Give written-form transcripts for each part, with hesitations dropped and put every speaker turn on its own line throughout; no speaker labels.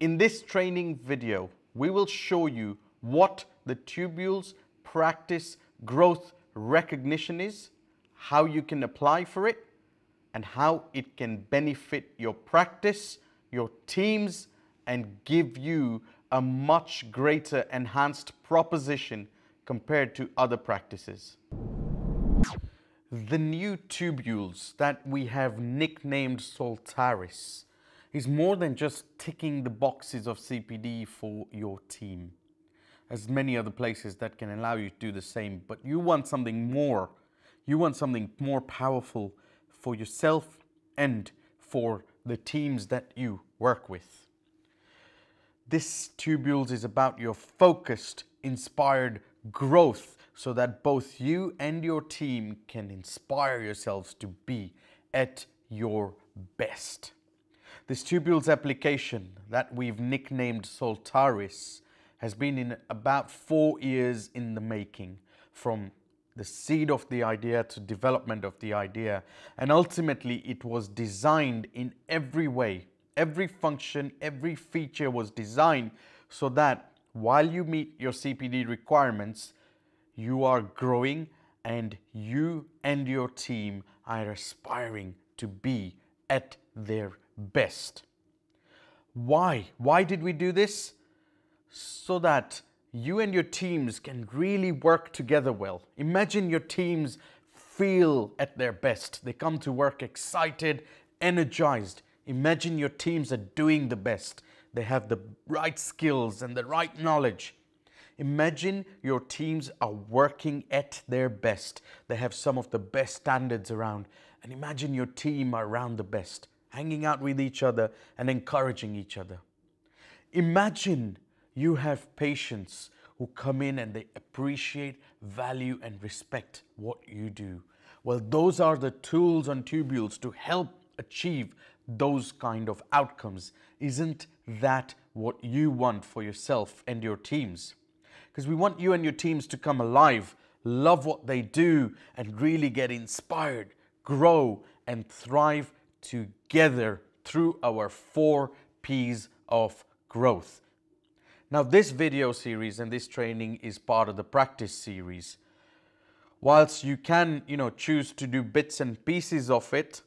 In this training video, we will show you what the tubules practice growth recognition is, how you can apply for it, and how it can benefit your practice, your teams, and give you a much greater enhanced proposition compared to other practices. The new tubules that we have nicknamed Saltaris is more than just ticking the boxes of CPD for your team. There's many other places that can allow you to do the same, but you want something more. You want something more powerful for yourself and for the teams that you work with. This tubules is about your focused, inspired growth so that both you and your team can inspire yourselves to be at your best. This tubules application that we've nicknamed Saltaris has been in about 4 years in the making, from the seed of the idea to development of the idea, and ultimately it was designed in every way. Every function, every feature was designed so that while you meet your CPD requirements, you are growing and you and your team are aspiring to be at their best. Why? Why did we do this? So that you and your teams can really work together well. Imagine your teams feel at their best. They come to work excited, energized. Imagine your teams are doing the best. They have the right skills and the right knowledge. Imagine your teams are working at their best. They have some of the best standards around. And imagine your team are around the best, hanging out with each other and encouraging each other. Imagine you have patients who come in and they appreciate, value and respect what you do. Well, those are the tools on tubules to help achieve those kind of outcomes. Isn't that what you want for yourself and your teams? Because we want you and your teams to come alive, love what they do, and really get inspired, grow, and thrive together through our 4 P's of growth. Now, this video series and this training is part of the practice series. Whilst you can, choose to do bits and pieces of it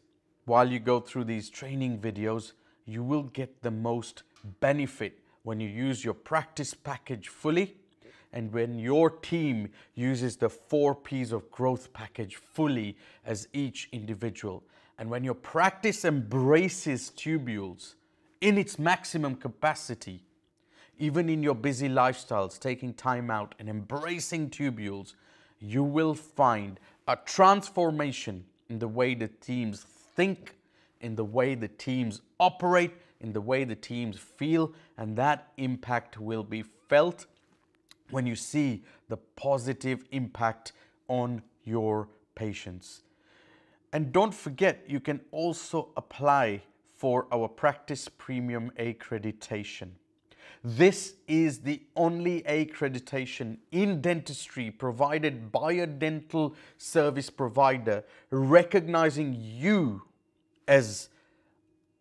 while you go through these training videos, you will get the most benefit when you use your practice package fully and when your team uses the 4 P's of growth package fully as each individual. And when your practice embraces tubules in its maximum capacity, even in your busy lifestyles, taking time out and embracing tubules, you will find a transformation in the way the teams think, in the way the teams operate, in the way the teams feel, and that impact will be felt when you see the positive impact on your patients. And don't forget, you can also apply for our Practice Premium accreditation. This is the only accreditation in dentistry provided by a dental service provider, recognizing you as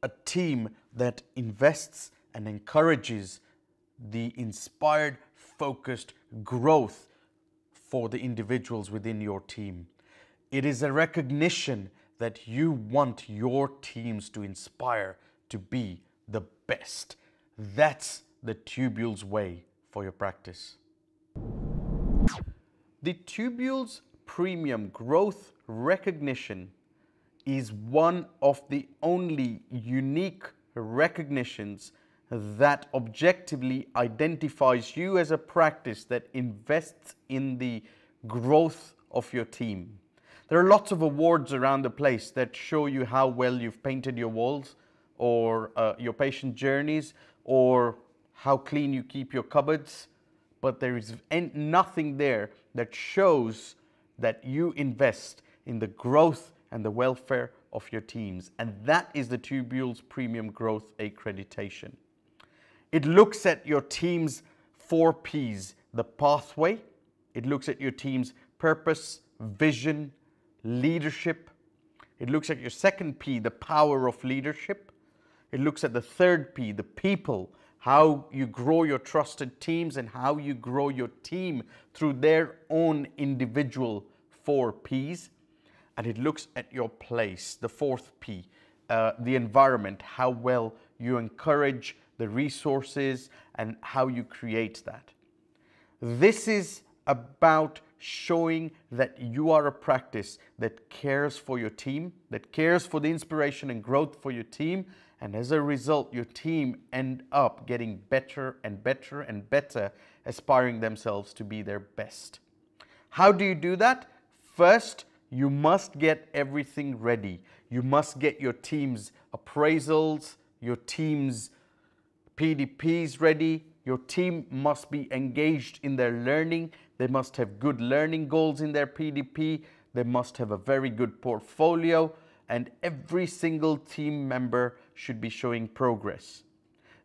a team that invests and encourages the inspired, focused growth for the individuals within your team. It is a recognition that you want your teams to inspire to be the best. That's the tubules way for your practice. The tubules premium growth recognition is one of the only unique recognitions that objectively identifies you as a practice that invests in the growth of your team. There are lots of awards around the place that show you how well you've painted your walls or your patient journeys or how clean you keep your cupboards, but there is nothing there that shows that you invest in the growth and the welfare of your teams. And that is the Tubules Premium Growth Accreditation. It looks at your team's 4 P's, the pathway. It looks at your team's purpose, vision, leadership. It looks at your 2nd P, the power of leadership. It looks at the 3rd P, the people, how you grow your trusted teams, and how you grow your team through their own individual 4 Ps. And it looks at your place, the 4th P, the environment, how well you encourage the resources and how you create that. This is about showing that you are a practice that cares for your team, that cares for the inspiration and growth for your team, and as a result, your team end up getting better and better and better, aspiring themselves to be their best. How do you do that? First, you must get everything ready. You must get your team's appraisals, your team's PDPs ready. Your team must be engaged in their learning. They must have good learning goals in their PDP. They must have a very good portfolio, and every single team member should be showing progress.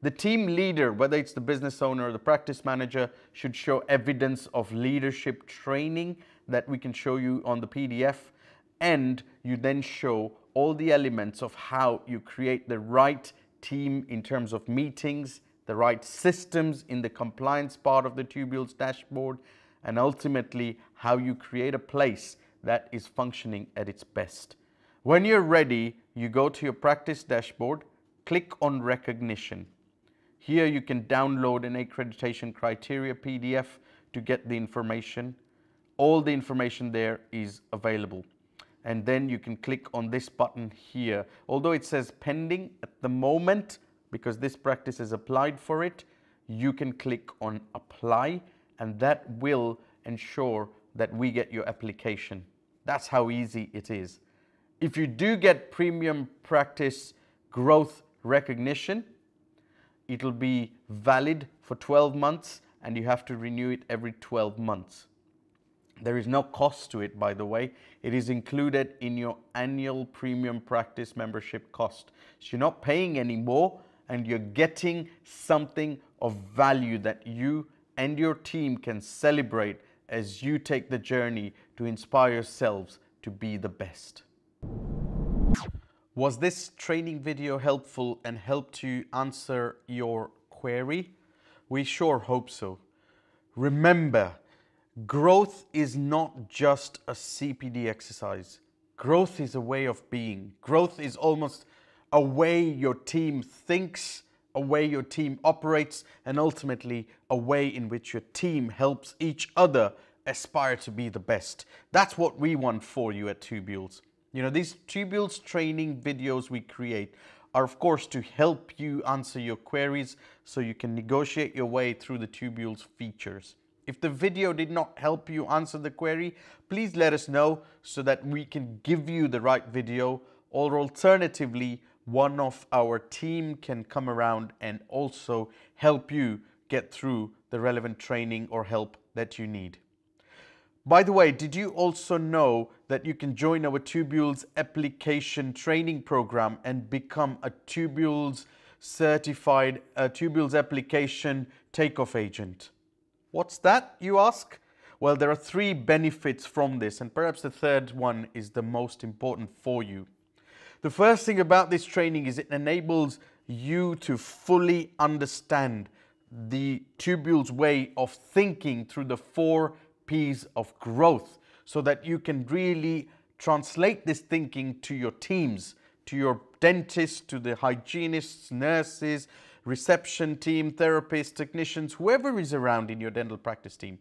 The team leader, whether it's the business owner or the practice manager, should show evidence of leadership training that we can show you on the PDF, and you then show all the elements of how you create the right team in terms of meetings, the right systems in the compliance part of the Tubules dashboard, and ultimately how you create a place that is functioning at its best. When you're ready, you go to your practice dashboard, click on recognition. Here you can download an accreditation criteria PDF to get the information. All the information there is available. And then you can click on this button here. Although it says pending at the moment, because this practice has applied for it, you can click on apply, and that will ensure that we get your application. That's how easy it is. If you do get premium practice growth recognition, it'll be valid for 12 months and you have to renew it every 12 months. There is no cost to it, by the way. It is included in your annual premium practice membership cost. So you're not paying any more, and you're getting something of value that you and your team can celebrate as you take the journey to inspire yourselves to be the best. Was this training video helpful and helped you answer your query? We sure hope so. Remember, growth is not just a CPD exercise. Growth is a way of being. Growth is almost a way your team thinks, a way your team operates, and ultimately a way in which your team helps each other aspire to be the best. That's what we want for you at Tubules. You know, these Tubules training videos we create are of course to help you answer your queries so you can negotiate your way through the Tubules features. If the video did not help you answer the query, please let us know so that we can give you the right video, or alternatively, one of our team can come around and also help you get through the relevant training or help that you need. By the way, did you also know that you can join our Tubules application training program and become a Tubules certified Tubules application takeoff agent? What's that, you ask? Well, there are 3 benefits from this, and perhaps the third one is the most important for you. The first thing about this training is it enables you to fully understand the Tubules way of thinking through the 4 P's of growth, so that you can really translate this thinking to your teams, to your dentists, to the hygienists, nurses, reception team, therapists, technicians, whoever is around in your dental practice team.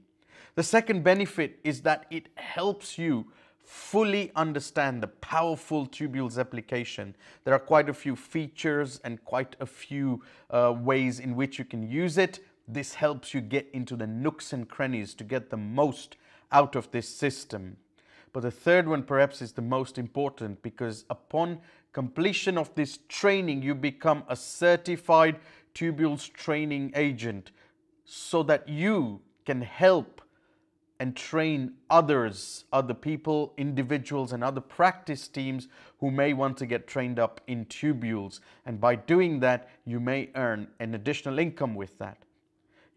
The second benefit is that it helps you fully understand the powerful Tubules application. There are quite a few features and quite a few ways in which you can use it. This helps you get into the nooks and crannies to get the most out of this system. But the third one perhaps is the most important, because upon completion of this training, you become a certified Tubules training agent, so that you can help and train others, other people, individuals, and other practice teams who may want to get trained up in Tubules. And by doing that, you may earn an additional income with that.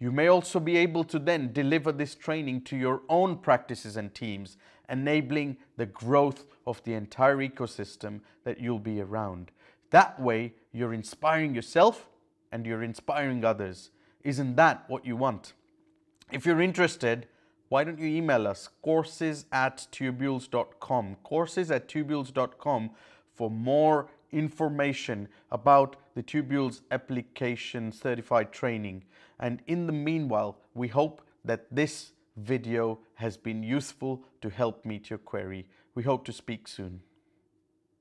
You may also be able to then deliver this training to your own practices and teams, enabling the growth of the entire ecosystem that you'll be around. That way, you're inspiring yourself and you're inspiring others. Isn't that what you want? If you're interested, why don't you email us courses@tubules.com, courses@tubules.com, for more information about the Tubules application certified training. And in the meanwhile, we hope that this video has been useful to help meet your query. We hope to speak soon.